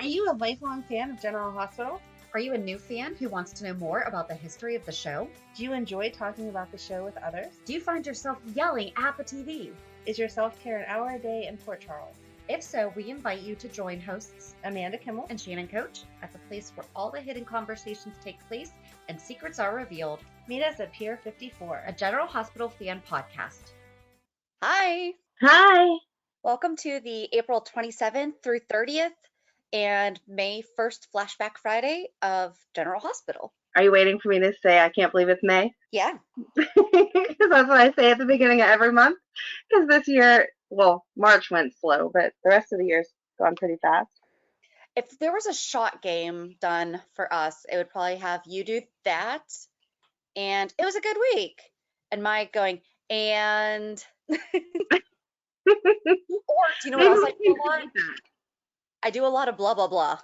Are you a lifelong fan of General Hospital? Are you a new fan who wants to know more about the history of the show? Do you enjoy talking about the show with others? Do you find yourself yelling at the TV? Is your self-care an hour a day in Port Charles? If so, we invite you to join hosts Amanda Kimmel and Shannon Coach at the place where all the hidden conversations take place and secrets are revealed. Meet us at Pier 54, a General Hospital fan podcast. Hi. Hi. Welcome to the April 27th through 30th and May 1st Flashback Friday of General Hospital. Are you waiting for me to say I can't believe it's May? Yeah. Because that's what I say at the beginning of every month. Because this year, well, March went slow, but the rest of the year's gone pretty fast. If there was a shot game done for us, it would probably have you do that, and it was a good week. And Mike going, and... Or do you know what else I do a lot? I do a lot of blah, blah, blah.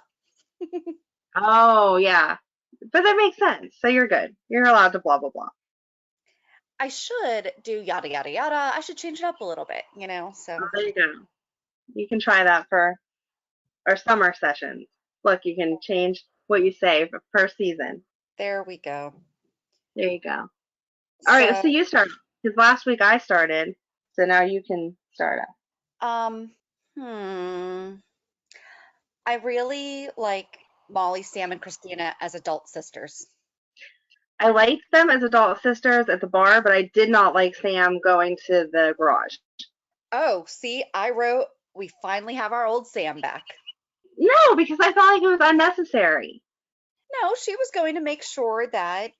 Oh, yeah. But that makes sense. So you're good. You're allowed to blah, blah, blah. I should do yada, yada, yada. I should change it up a little bit, you know, so. Oh, there you go. You can try that for our summer sessions. Look, you can change what you say per season. There we go. There you go. All right, so you start. Because last week I started, so now you can start us. I really like Molly, Sam, and Christina as adult sisters. I liked them as adult sisters at the bar, but I did not like Sam going to the garage. Oh, see, I wrote, we finally have our old Sam back. No, because I felt like it was unnecessary. No, she was going to make sure that,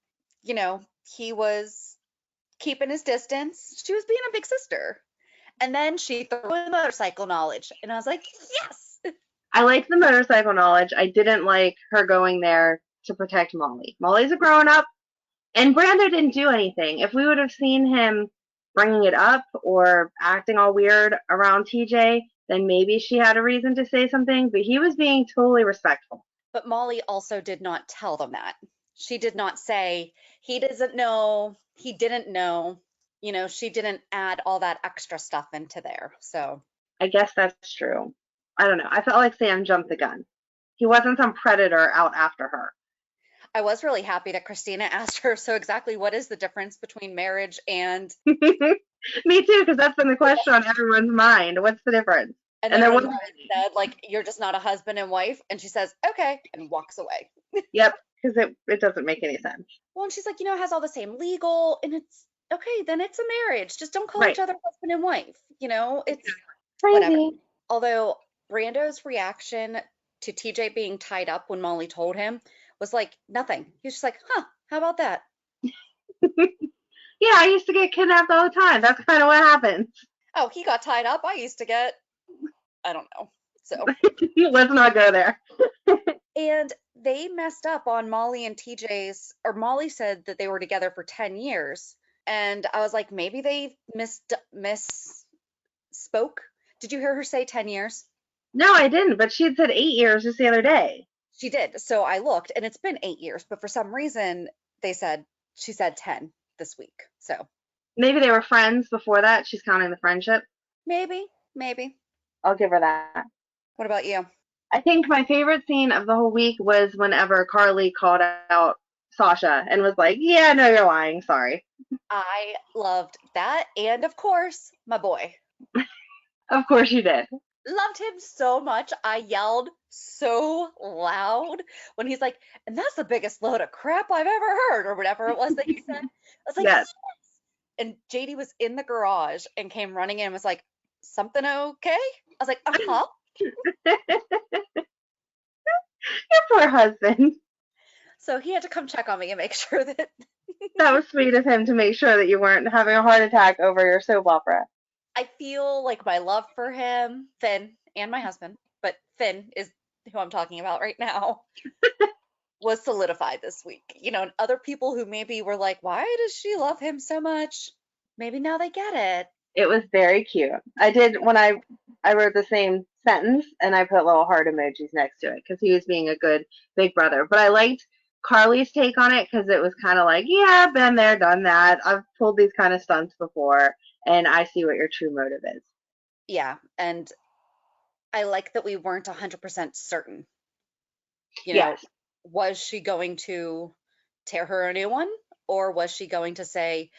you know, he was keeping his distance. She was being a big sister. And then she threw in motorcycle knowledge. And I was like, yes. I liked the motorcycle knowledge. I didn't like her going there to protect Molly. Molly's a grown-up, and Brando didn't do anything. If we would have seen him bringing it up or acting all weird around TJ, then maybe she had a reason to say something, but he was being totally respectful. But Molly also did not tell them that. She did not say, he doesn't know, he didn't know. You know, she didn't add all that extra stuff into there, so. I guess that's true. I don't know. I felt like Sam jumped the gun. He wasn't some predator out after her. I was really happy that Christina asked her, so exactly what is the difference between marriage and... Me too, because that's been the question on everyone's mind. What's the difference? And then one said, like, you're just not a husband and wife. And she says, okay, and walks away. Yep, because it doesn't make any sense. Well, and she's like, you know, it has all the same legal, and it's, okay, then it's a marriage. Just don't call each other husband and wife. You know, it's crazy. Whatever. Although Brando's reaction to TJ being tied up when Molly told him was like nothing. He was just like, huh, how about that? Yeah, I used to get kidnapped all the time. That's kind of what happens. Oh, he got tied up. I used to get, I don't know. So let's not go there. And they messed up on Molly and TJ's, or Molly said that they were together for 10 years. And I was like, maybe they misspoke. Did you hear her say 10 years? No, I didn't, but she had said 8 years just the other day. She did. So I looked, and it's been 8 years, but for some reason she said 10 this week. So maybe they were friends before that. She's counting the friendship. Maybe. I'll give her that. What about you? I think my favorite scene of the whole week was whenever Carly called out Sasha and was like, yeah, no, you're lying. Sorry. I loved that. And of course, my boy. Of course you did. Loved him so much. I yelled so loud when he's like, and that's the biggest load of crap I've ever heard, or whatever it was that he said. I was like, yes. And JD was in the garage and came running in and was like, something okay? I was like, uh-huh. Your poor husband. So he had to come check on me and make sure that... That was sweet of him to make sure that you weren't having a heart attack over your soap opera. I feel like my love for him, Finn, and my husband, but Finn is who I'm talking about right now, was solidified this week. You know, and other people who maybe were like, why does she love him so much? Maybe now they get it. It was very cute. I did when I wrote the same sentence and I put little heart emojis next to it because he was being a good big brother. But I liked Carly's take on it because it was kind of like, yeah, been there, done that. I've pulled these kind of stunts before and I see what your true motive is. Yeah. And I like that we weren't 100% certain You know, Yes. was she going to tear her a new one? Or was she going to say,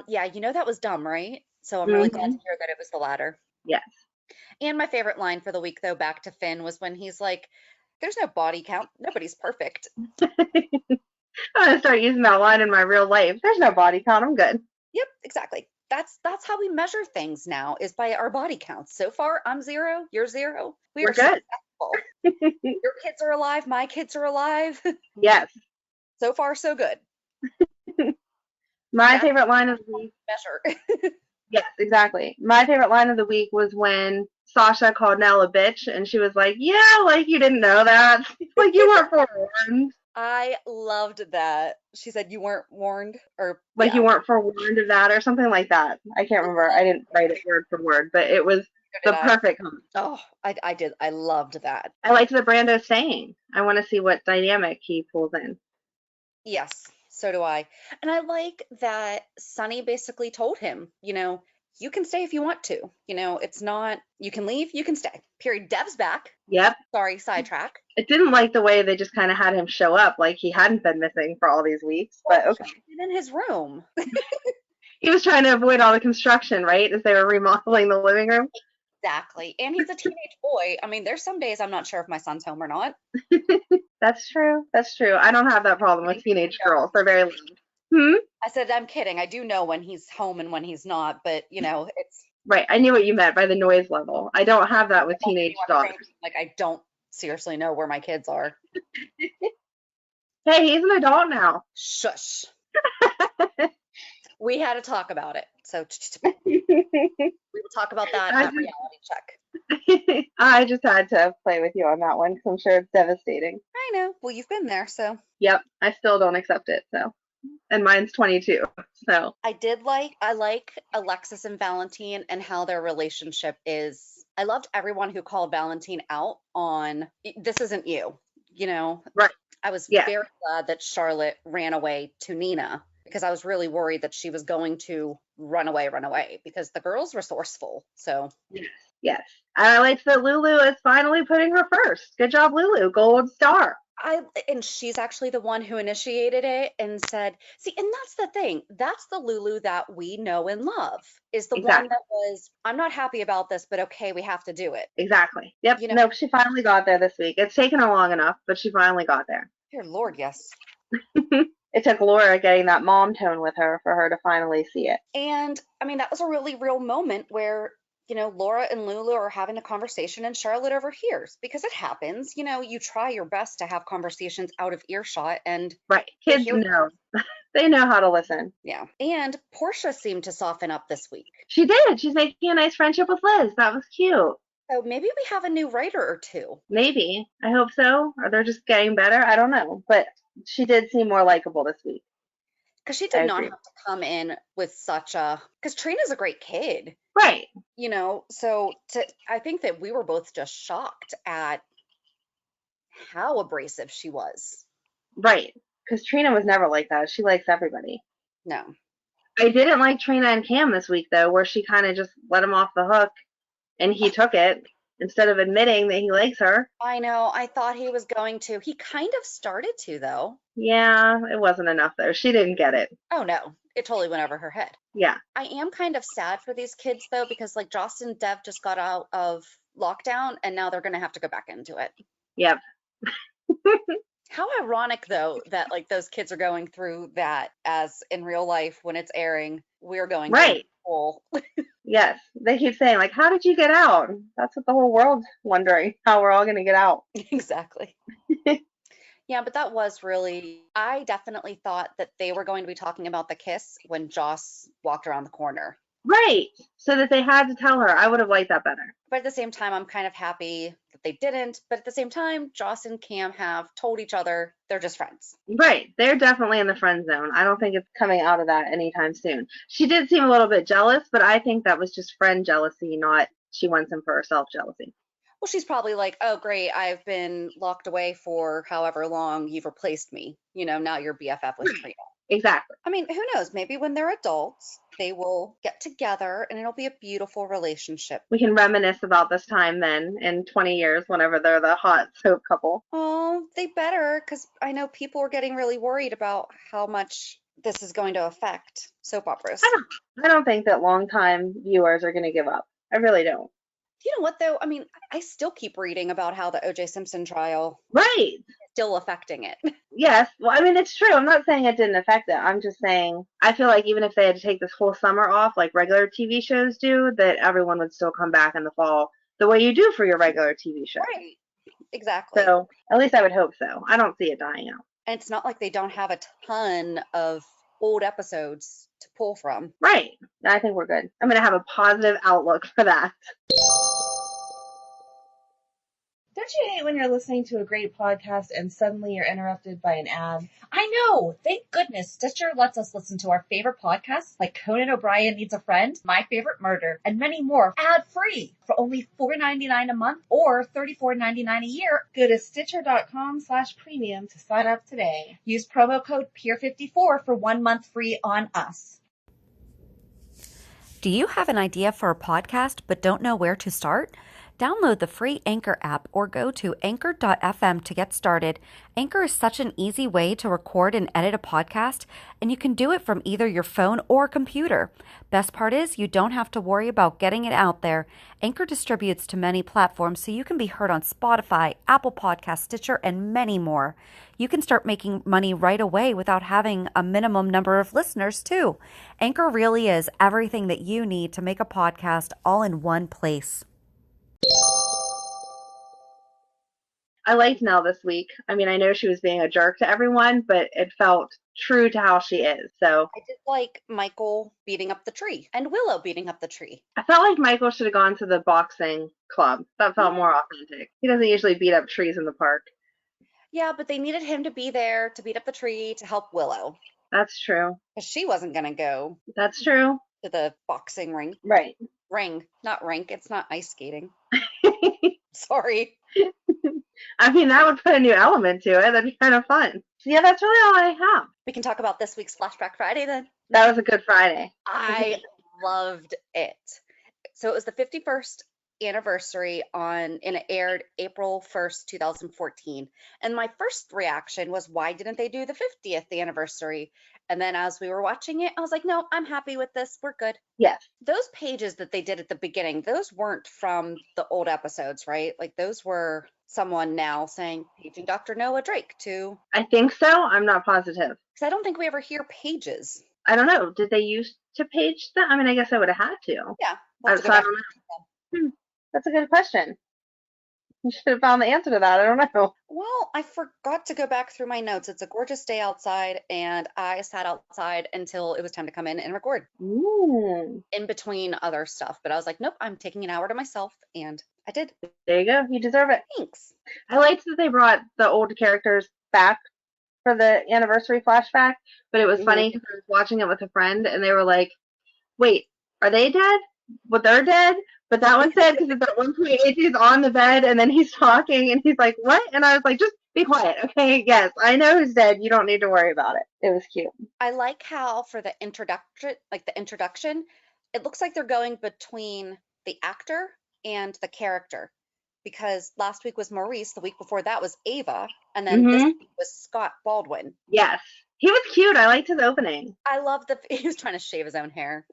yeah, that was dumb, right? So I'm really glad to hear that it was the latter. Yes. And my favorite line for the week, though, back to Finn, was when he's like, there's no body count. Nobody's perfect. I'm gonna start using that line in my real life. There's no body count. I'm good. Yep, exactly. That's how we measure things now, is by our body counts. So far, I'm 0, you're 0. We We're are good. successful. Your kids are alive, my kids are alive. Yes. So far, so good. My That's favorite line of the week. measure. Yes, exactly. My favorite line of the week was when Sasha called Nell a bitch, and she was like, "Yeah, like you didn't know that. Like you weren't forewarned. I loved that. She said you weren't warned, or Like yeah, you weren't forewarned of that, or something like that." I can't remember. I didn't write it word for word, but it was the perfect comment. Oh, I did. I loved that. I liked the Brando saying. I want to see what dynamic he pulls in. Yes, so do I. And I like that Sonny basically told him, you can stay if you want to. It's not, you can leave, you can stay. Period. Dev's back. Yep. Sorry, sidetrack. I didn't like the way they just kind of had him show up like he hadn't been missing for all these weeks, but okay. He's in his room. He was trying to avoid all the construction, right, as they were remodeling the living room. Exactly. And he's a teenage boy. I mean, there's some days I'm not sure if my son's home or not. That's true. That's true. I don't have that problem with teenage girls. They're very loud. I said, I'm kidding. I do know when he's home and when he's not, but it's right. I knew what you meant by the noise level. I don't have that with teenage daughters. Like, I don't seriously know where my kids are. Hey, he's an adult now. Shush. We had to talk about it. So we will talk about that at reality check. I just had to play with you on that one because I'm sure it's devastating. I know. Well, you've been there, so. Yep. I still don't accept it. So, and mine's 22. So I like Alexis and Valentin and how their relationship is. I loved everyone who called Valentin out on this isn't you. Right. I was very glad that Charlotte ran away to Nina, because I was really worried that she was going to run away because the girl's resourceful. So yes. I liked that Lulu is finally putting her first. Good job, Lulu. Gold star. And she's actually the one who initiated it and said, see, and that's the thing. That's the Lulu that we know and love, is the one that was, I'm not happy about this, but okay, we have to do it. Exactly. Yep. No, she finally got there this week. It's taken her long enough, but she finally got there. Dear Lord, yes. It took Laura getting that mom tone with her for her to finally see it. And I mean, that was a really real moment where, Laura and Lulu are having a conversation and Charlotte overhears, because it happens. You try your best to have conversations out of earshot, and right. Kids know. They know how to listen. Yeah. And Portia seemed to soften up this week. She did. She's making a nice friendship with Liz. That was cute. So maybe we have a new writer or two. Maybe. I hope so. Or they're just getting better. I don't know. But she did seem more likable this week. Because she did not have to come in with such because Trina's a great kid. Right. So I think that we were both just shocked at how abrasive she was. Right. Because Trina was never like that. She likes everybody. No. I didn't like Trina and Cam this week, though, where she kind of just let him off the hook and he took it instead of admitting that he likes her. I know. I thought he was going to. He kind of started to, though. Yeah, it wasn't enough, though. She didn't get it. Oh, no. It totally went over her head. Yeah. I am kind of sad for these kids, though, because, like, Joss and Dev just got out of lockdown, and now they're going to have to go back into it. Yep. How ironic, though, that, like, those kids are going through that, as in real life, when it's airing, we're going right. Full. Yes. They keep saying, like, how did you get out? That's what the whole world's wondering, how we're all going to get out. Exactly. Yeah, but that was really, I definitely thought that they were going to be talking about the kiss when Joss walked around the corner. Right. So that they had to tell her. I would have liked that better. But at the same time, I'm kind of happy that they didn't. But at the same time, Joss and Cam have told each other they're just friends. Right. They're definitely in the friend zone. I don't think it's coming out of that anytime soon. She did seem a little bit jealous, but I think that was just friend jealousy, not she wants him for herself jealousy. Well, she's probably like, oh, great, I've been locked away for however long, you've replaced me. Now you're BFF with Trina. Exactly. I mean, who knows? Maybe when they're adults, they will get together and it'll be a beautiful relationship. We can reminisce about this time then in 20 years whenever they're the hot soap couple. Oh, they better, because I know people are getting really worried about how much this is going to affect soap operas. I don't think that longtime viewers are going to give up. I really don't. You know what, though? I mean, I still keep reading about how the O.J. Simpson trial Right. is still affecting it. Yes. Well, I mean, it's true. I'm not saying it didn't affect it. I'm just saying I feel like even if they had to take this whole summer off, like regular TV shows do, that everyone would still come back in the fall the way you do for your regular TV show. Right. Exactly. So at least I would hope so. I don't see it dying out. And it's not like they don't have a ton of old episodes to pull from. Right. I think we're good. I'm going to have a positive outlook for that. Don't you hate when you're listening to a great podcast and suddenly you're interrupted by an ad? I know! Thank goodness Stitcher lets us listen to our favorite podcasts like Conan O'Brien Needs a Friend, My Favorite Murder, and many more ad-free for only $4.99 a month or $34.99 a year. Go to Stitcher.com/premium to sign up today. Use promo code PEER54 for 1 month free on us. Do you have an idea for a podcast but don't know where to start? Download the free Anchor app or go to anchor.fm to get started. Anchor is such an easy way to record and edit a podcast, and you can do it from either your phone or computer. Best part is you don't have to worry about getting it out there. Anchor distributes to many platforms, so you can be heard on Spotify, Apple Podcasts, Stitcher, and many more. You can start making money right away without having a minimum number of listeners, too. Anchor really is everything that you need to make a podcast all in one place. I liked Nell this week. I mean, I know she was being a jerk to everyone, but it felt true to how she is. So I did like Michael beating up the tree and Willow beating up the tree. I felt like Michael should have gone to the boxing club. That felt more authentic. He doesn't usually beat up trees in the park. Yeah, but they needed him to be there to beat up the tree to help Willow. That's true. Because she wasn't going to go That's true. to the boxing ring. Right. Ring, not rink. It's not ice skating. Sorry. I mean, that would put a new element to it. That'd be kind of fun. So yeah, that's really all I have. We can talk about this week's Flashback Friday then. That was a good Friday. I loved it. So it was the 51st anniversary and it aired April 1st, 2014. And my first reaction was, why didn't they do the 50th anniversary? And then as we were watching it, I was like, no, I'm happy with this. We're good. Yes. Those pages that they did at the beginning, those weren't from the old episodes, right? Like those were someone now saying, paging Dr. Noah Drake to. I think so. I'm not positive. Because I don't think we ever hear pages. I don't know. Did they used to page them? I mean, I guess I would have had to. Yeah. We'll have to So go I back. don't know. That's a good question. You should have found the answer to that. I don't know. Well, I forgot to go back through my notes. It's a gorgeous day outside, and I sat outside until it was time to come in and record Ooh. in between other stuff. But I was like, nope, I'm taking an hour to myself, and I did. There you go. You deserve it. Thanks. I liked that they brought the old characters back for the anniversary flashback, but it was funny because I was watching it with a friend, and they were like, wait, are they dead? Well, they're dead, but that one's dead because at one point AJ's on the bed, and then he's talking, and he's like, what? And I was like, just be quiet, okay? Yes, I know who's dead. You don't need to worry about it. It was cute. I like how for the introduction, it looks like they're going between the actor and the character. Because last week was Maurice, the week before that was Ava, and then this week was Scott Baldwin. Yes. He was cute. I liked his opening. I love he was trying to shave his own hair.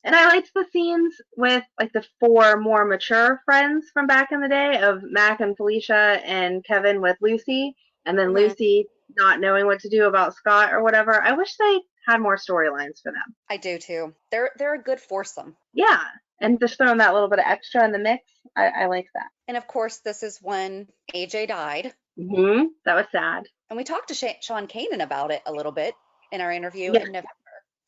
And I liked the scenes with like the four more mature friends from back in the day of Mac and Felicia and Kevin with Lucy, and then Lucy not knowing what to do about Scott or whatever. I wish they had more storylines for them. I do too. They're a good foursome. Yeah. And just throwing that little bit of extra in the mix, I like that. And of course, this is when AJ died. That was sad. And we talked to Sean Kanan about it a little bit in our interview in November.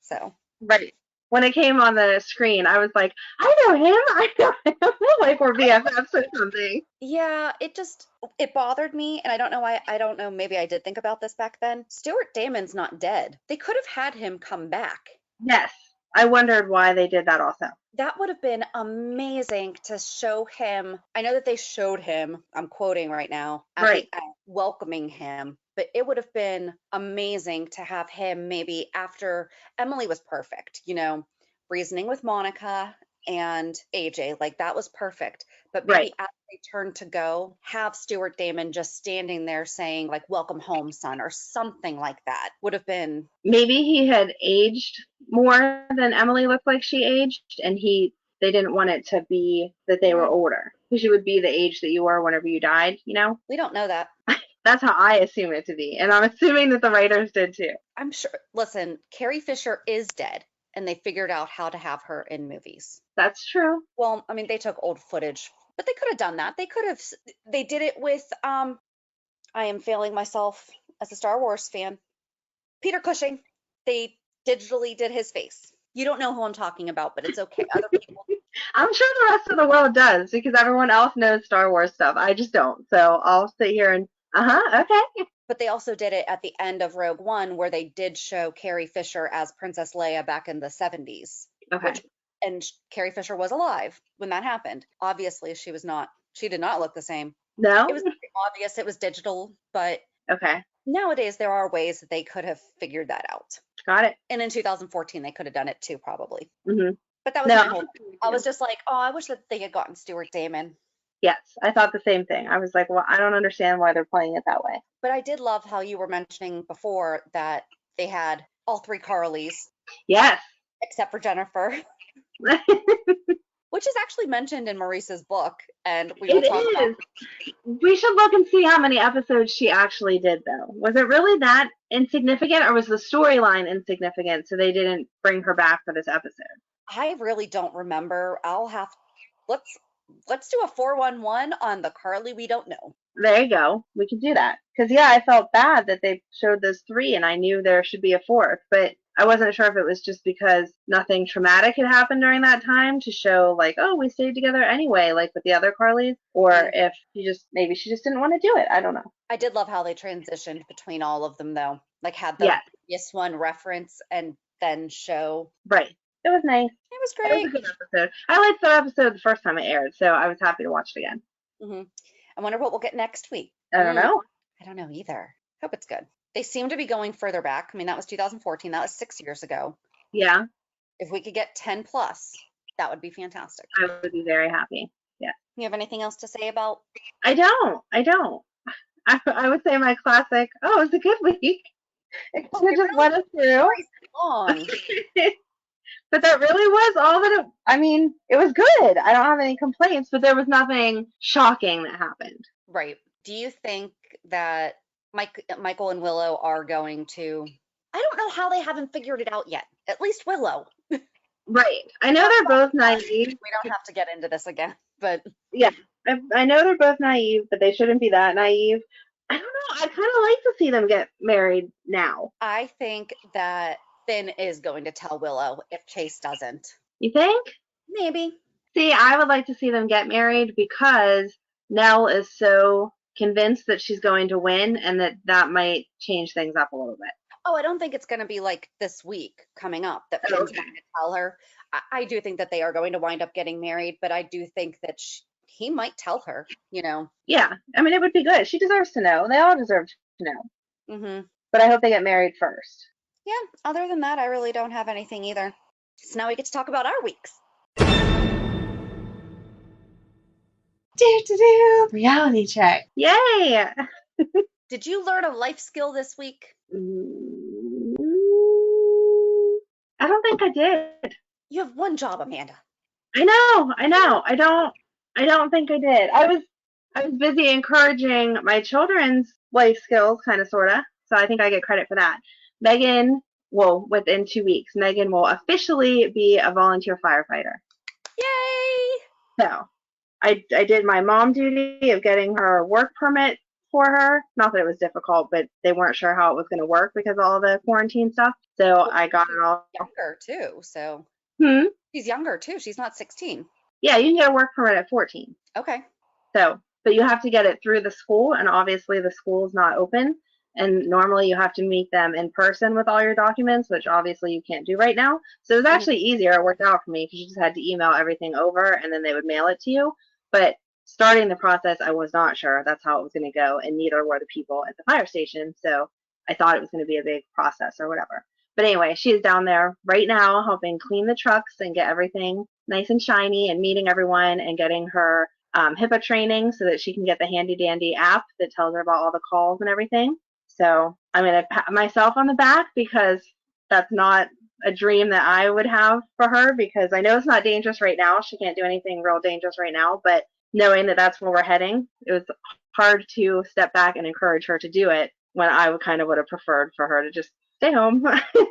So right. When it came on the screen, I was like, I know him. I know him. Like we're BFFs or something. Yeah, it bothered me. And I don't know why. I don't know. Maybe I did think about this back then. Stuart Damon's not dead. They could have had him come back. Yes. I wondered why they did that also. That would have been amazing to show him. I know that they showed him, I'm quoting right now, at Right. the end, welcoming him, but it would have been amazing to have him maybe after Emily was perfect, reasoning with Monica and AJ, like that was perfect. But maybe Right. as they turn to go, have Stuart Damon just standing there saying like, welcome home, son, or something like that would have been. Maybe he had aged more than Emily looked like she aged, and they didn't want it to be that they were older, because you would be the age that you were whenever you died, We don't know that. That's how I assume it to be, and I'm assuming that the writers did too. I'm sure. Listen, Carrie Fisher is dead, and they figured out how to have her in movies. That's true. Well, I mean, they took old footage, but they could have done that. They did it with, I am failing myself as a Star Wars fan, Peter Cushing. They digitally did his face. You don't know who I'm talking about, but it's okay. Other people. I'm sure the rest of the world does, because everyone else knows Star Wars stuff. I just don't. So I'll sit here and, okay. But they also did it at the end of Rogue One, where they did show Carrie Fisher as Princess Leia back in the 70s. Okay. And Carrie Fisher was alive when that happened. Obviously, she did not look the same. No? It was very obvious it was digital, but Okay. nowadays there are ways that they could have figured that out. Got it. And in 2014, they could have done it too, probably. Mm-hmm. But that was my whole thing. I was just like, oh, I wish that they had gotten Stuart Damon. Yes, I thought the same thing. I was like, well, I don't understand why they're playing it that way. But I did love how you were mentioning before that they had all three Carlys. Yes. Except for Jennifer. Which is actually mentioned in Maurice's book, and we will talk about it. We should look and see how many episodes she actually did, though. Was it really that insignificant, or was the storyline insignificant, so they didn't bring her back for this episode? I really don't remember. Let's do a 411 on the Carly we don't know. There you go. We can do that. Because, yeah, I felt bad that they showed those three, and I knew there should be a fourth, but I wasn't sure if it was just because nothing traumatic had happened during that time to show, like, oh, we stayed together anyway, like with the other Carlys, or if maybe she just didn't want to do it. I don't know. I did love how they transitioned between all of them, though. Like, had the previous one reference and then show. Right. It was nice. It was great. It was a good episode. I liked that episode the first time it aired, so I was happy to watch it again. Mm-hmm. I wonder what we'll get next week. I don't know. I don't know either. Hope it's good. They seem to be going further back. I mean, that was 2014. That was 6 years ago. Yeah. If we could get 10 plus, that would be fantastic. I would be very happy. Yeah. You have anything else to say about? I don't. I would say my classic, oh, it was a good week. It kind of just went us through. Long. But that really was all that it was good. I don't have any complaints, but there was nothing shocking that happened. Right. Do you think that Michael and Willow are going to, I don't know how they haven't figured it out yet. At least Willow. Right. I know they're both naive. We don't have to get into this again, but. Yeah. I know they're both naive, but they shouldn't be that naive. I don't know. I kind of like to see them get married now. I think that Finn is going to tell Willow if Chase doesn't. You think? Maybe. See, I would like to see them get married because Nell is so convinced that she's going to win, and that might change things up a little bit. Oh, I don't think it's going to be like this week coming up that Finn's going to tell her. I do think that they are going to wind up getting married, but I do think that he might tell her, Yeah. I mean, it would be good. She deserves to know. They all deserve to know. Mm-hmm. But I hope they get married first. Yeah. Other than that, I really don't have anything either. So now we get to talk about our weeks. Reality check. Yay! Did you learn a life skill this week? I don't think I did. You have one job, Amanda. I know. I don't think I did. I was busy encouraging my children's life skills, kind of, sort of. So I think I get credit for that. Megan will, within 2 weeks, Megan will officially be a volunteer firefighter. Yay! So I did my mom duty of getting her work permit for her. Not that it was difficult, but they weren't sure how it was going to work because of all the quarantine stuff. So I got it all. Younger too, so. She's younger too. She's not 16. Yeah, you can get a work permit at 14. Okay. So, but you have to get it through the school, and obviously the school is not open. And normally you have to meet them in person with all your documents, which obviously you can't do right now. So it was actually easier. It worked out for me because you just had to email everything over and then they would mail it to you. But starting the process, I was not sure that's how it was going to go, and neither were the people at the fire station. So I thought it was going to be a big process or whatever. But anyway, she is down there right now helping clean the trucks and get everything nice and shiny and meeting everyone and getting her HIPAA training so that she can get the handy dandy app that tells her about all the calls and everything. So I'm going to pat myself on the back because that's not a dream that I would have for her, because I know it's not dangerous right now. She can't do anything real dangerous right now, but knowing that that's where we're heading, it was hard to step back and encourage her to do it when I would have preferred for her to just stay home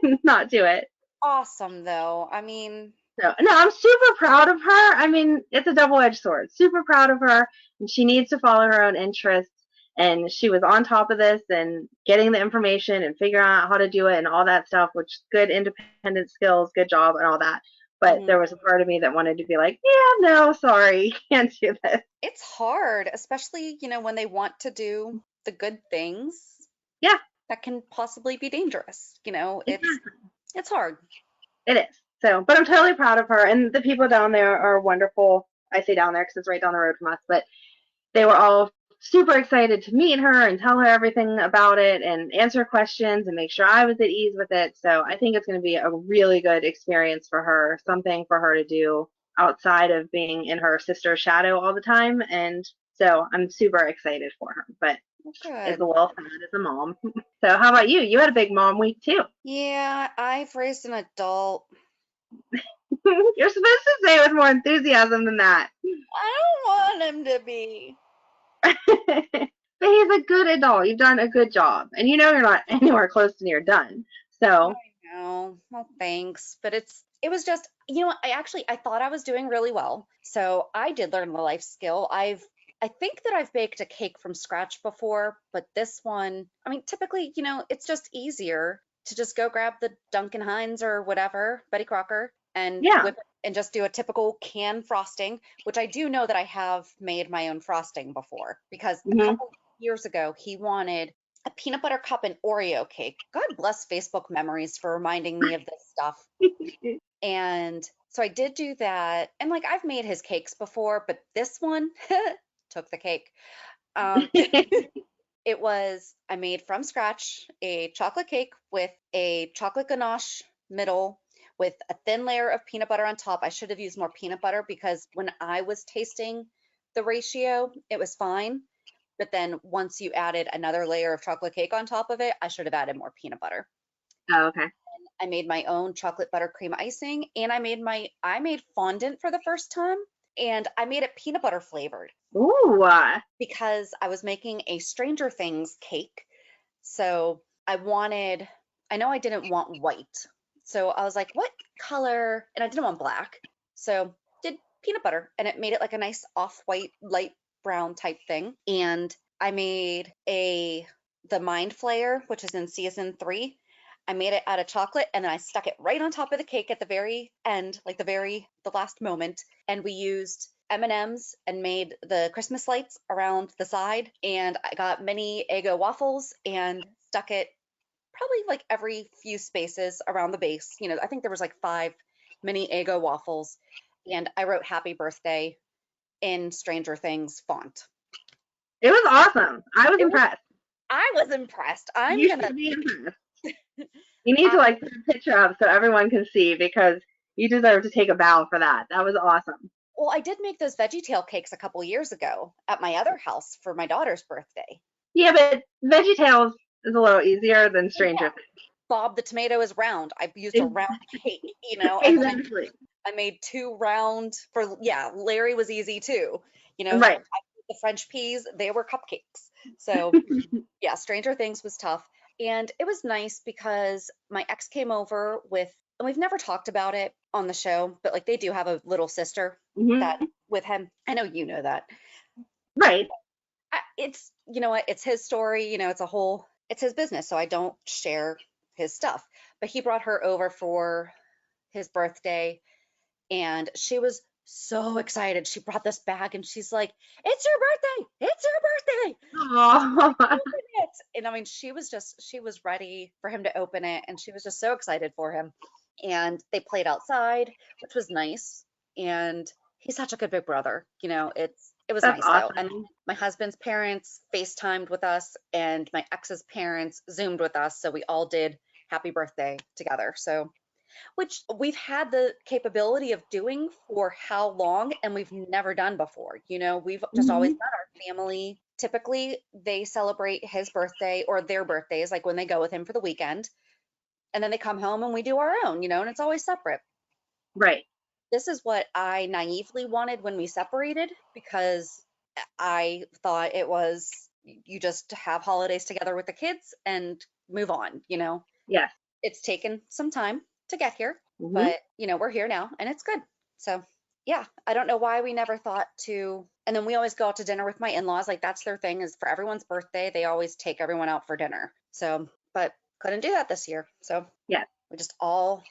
and not do it. Awesome, though. I mean, so, no, I'm super proud of her. I mean, it's a double-edged sword. Super proud of her, and she needs to follow her own interests. And she was on top of this and getting the information and figuring out how to do it and all that stuff, which good independent skills, good job and all that. But there was a part of me that wanted to be like, yeah, no, sorry, can't do this. It's hard, especially, when they want to do the good things. Yeah. That can possibly be dangerous. It's hard. It is. So, but I'm totally proud of her. And the people down there are wonderful. I say down there because it's right down the road from us, but they were all super excited to meet her and tell her everything about it and answer questions and make sure I was at ease with it. So I think it's going to be a really good experience for her, something for her to do outside of being in her sister's shadow all the time. And so I'm super excited for her, but it's a little sad as a mom. So how about you? You had a big mom week too. Yeah, I've raised an adult. You're supposed to say it with more enthusiasm than that. I don't want him to be. But he's a good adult. You've done a good job. And you're not anywhere close to near done. So I know. Well, thanks. But it was just, I thought I was doing really well. So I did learn the life skill. I think that I've baked a cake from scratch before, but this one, I mean, typically, it's just easier to just go grab the Duncan Hines or whatever, Betty Crocker, and whip it and just do a typical can frosting, which I do know that I have made my own frosting before, because a couple years ago, he wanted a peanut butter cup and Oreo cake. God bless Facebook memories for reminding me of this stuff. And so I did do that. And I've made his cakes before, but this one took the cake. I made from scratch a chocolate cake with a chocolate ganache middle with a thin layer of peanut butter on top. I should have used more peanut butter because when I was tasting the ratio, it was fine. But then once you added another layer of chocolate cake on top of it, I should have added more peanut butter. Oh, okay. And I made my own chocolate buttercream icing, and I made fondant for the first time, and I made it peanut butter flavored. Ooh. Because I was making a Stranger Things cake. So I know I didn't want white. So I was like, what color? And I didn't want black. So did peanut butter, and it made it like a nice off-white, light brown type thing. And I made the Mind Flayer, which is in season 3. I made it out of chocolate, and then I stuck it right on top of the cake at the very end, the last moment. And we used M&Ms and made the Christmas lights around the side. And I got mini Eggo waffles and stuck it probably every few spaces around the base. I think there was 5 mini Eggo waffles, and I wrote happy birthday in Stranger Things font. It was awesome. I was impressed. I was impressed. You should be impressed. You need to put a picture up so everyone can see, because you deserve to take a bow for that. That was awesome. Well, I did make those VeggieTale cakes a couple years ago at my other house for my daughter's birthday. Yeah, but VeggieTales is a little easier than Stranger. Bob the tomato is round. I used a round cake, Exactly. I made 2 round Larry was easy too. Right. The French peas, they were cupcakes. So yeah, Stranger Things was tough. And it was nice because my ex came over and we've never talked about it on the show, but they do have a little sister that with him. I know you know that. Right. It's, what, it's his story, it's his business. So I don't share his stuff, but he brought her over for his birthday, and she was so excited. She brought this bag and she's like, "It's your birthday. It's your birthday." Oh, Open it. And I mean, she was ready for him to open it and she was just so excited for him. And they played outside, which was nice. And he's such a good big brother. It was that's nice though. And awesome. my husband's parents FaceTimed with us and my ex's parents Zoomed with us. So we all did happy birthday together. So, which we've had the capability of doing for how long and we've never done before. We've just always Mhm. done our family. Typically, they celebrate his birthday or their birthdays, like when they go with him for the weekend. And then they come home and we do our own, and it's always separate. Right. This is what I naively wanted when we separated because I thought it was you just have holidays together with the kids and move on. Yes. It's taken some time to get here, Mhm. but we're here now and it's good. So yeah, I don't know why we never thought to. And then we always go out to dinner with my in-laws. Like that's their thing is for everyone's birthday, they always take everyone out for dinner. So, but couldn't do that this year. So Yes. we just all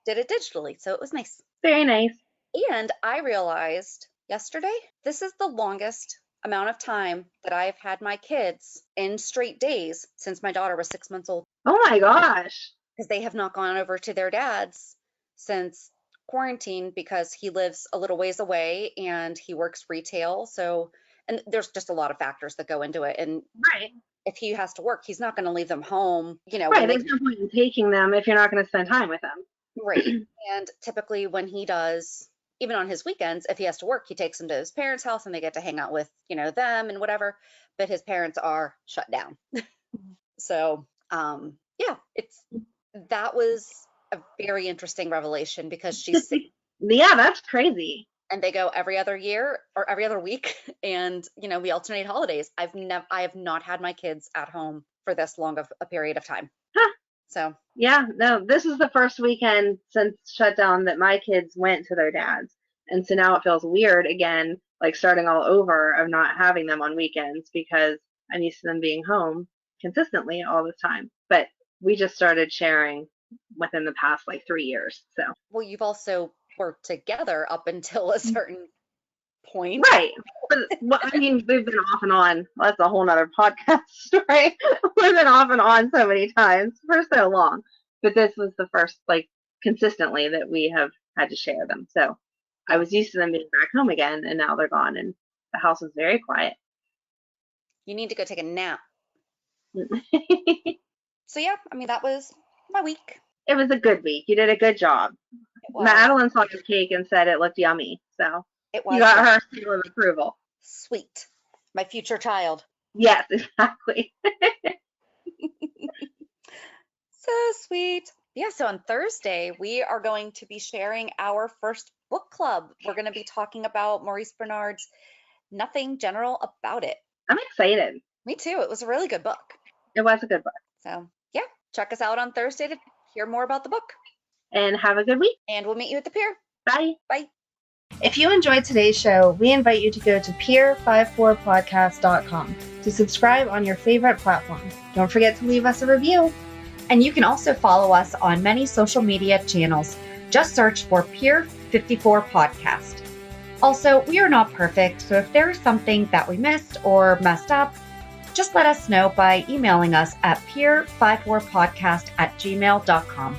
did it digitally. So it was nice. Very nice. And I realized yesterday, this is the longest amount of time that I've had my kids in straight days since my daughter was 6 months old. Oh my gosh. Because they have not gone over to their dad's since quarantine because he lives a little ways away and he works retail. So, and there's just a lot of factors that go into it. And Right. if he has to work, he's not going to leave them home, Right. when There's no point in taking them if you're not going to spend time with them. right. And typically when he does, even on his weekends, if he has to work, he takes them to his parents' house and they get to hang out with, them and whatever. But his parents are shut down. So, yeah, that was a very interesting revelation because she's sick Yeah, that's crazy. and they go every other year or every other week. And, we alternate holidays. I have not had my kids at home for this long of a period of time. Huh. So, Yeah, no, this is the first weekend since shutdown that my kids went to their dads. And so now it feels weird again, like starting all over of not having them on weekends because I'm used to them being home consistently all the time. But we just started sharing within the past like 3 years. So, well, you've also worked together up until a certain point. right. But, well, I mean, we've been off and on. That's a whole nother podcast story. We've been off and on so many times for so long. But this was the first, like, consistently that we have had to share them. So I was used to them being back home again, and now they're gone, and the house is very quiet. You need to go take a nap. It So yeah, I mean, that was my week. was a good week. You did a good job. It was. Madeline saw your cake and said it looked yummy. So It was you got her seal of approval. sweet. My future child. Yes, exactly. So sweet. Yeah, so on Thursday, we are going to be sharing our first book club. We're going to be talking about Maurice Bernard's Nothing General About It. I'm excited. Me too. It was a really good book. It was a good book. So yeah, check us out on Thursday to hear more about the book. And have a good week. And we'll meet you at the pier. Bye. Bye. If you enjoyed today's show, we invite you to go to peer54podcast.com to subscribe on your favorite platform. Don't forget to leave us a review. And you can also follow us on many social media channels. Just search for Peer 54 Podcast. Also, we are not perfect, so if there is something that we missed or messed up, just let us know by emailing us at peer54podcast@gmail.com.